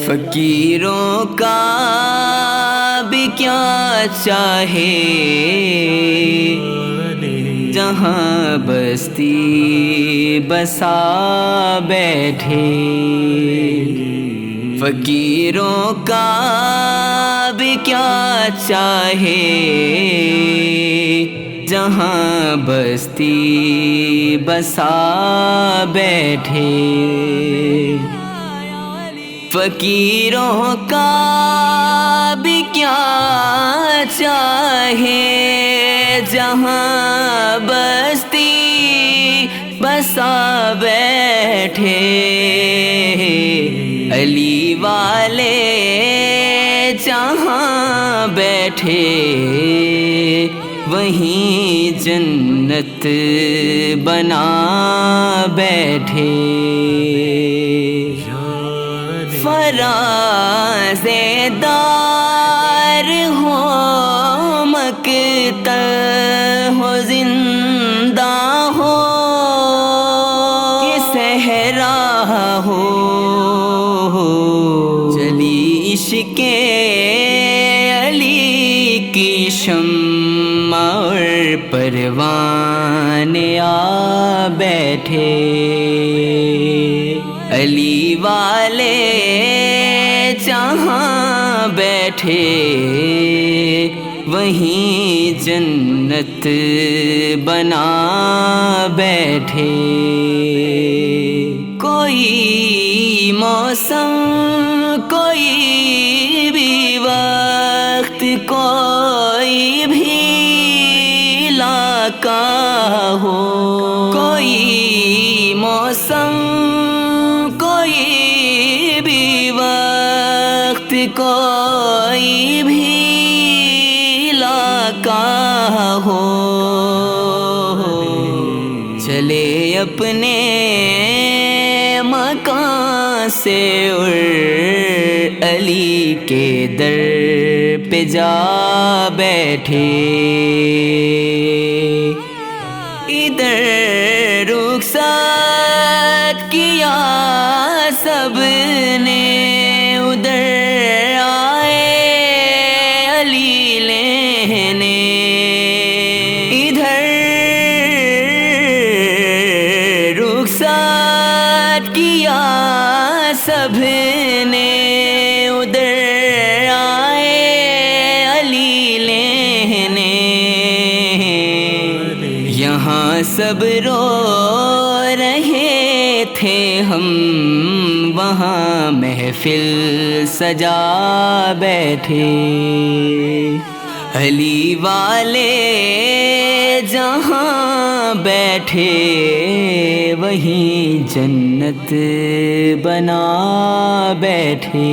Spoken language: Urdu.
فقیروں کا بھی کیا چاہے جہاں بستی بسا بیٹھے، فقیروں کا بھی کیا چاہے جہاں بستی بسا بیٹھے، فقیروں کا بھی کیا چاہے جہاں بستی بسا بیٹھے، علی والے جہاں بیٹھے وہیں جنت بنا بیٹھے، فراز دار ہو مقتل ہو زندہ ہو کہ صحرا ہو، چلی عشق علی کی شمع اور پروانے آ بیٹھے، علی والے جہاں بیٹھے وہیں جنت بنا بیٹھے، کوئی موسم کوئی بھی وقت کوئی بھی علاقہ ہو، کوئی موسم کوئی بھی وقت کوئی بھی علاقہ ہو، چلے اپنے مکان سے اور علی کے در پہ جا بیٹھے، ادھر رخصت کیا سب نے، ادھر آئے علی لینے، ادھر رخصت کیا سب نے، ادھر آئے علی لینے، یہاں سب رو رہے تھے ہم وہاں محفل سجا بیٹھے، علی والے جہاں بیٹھے وہیں جنت بنا بیٹھے۔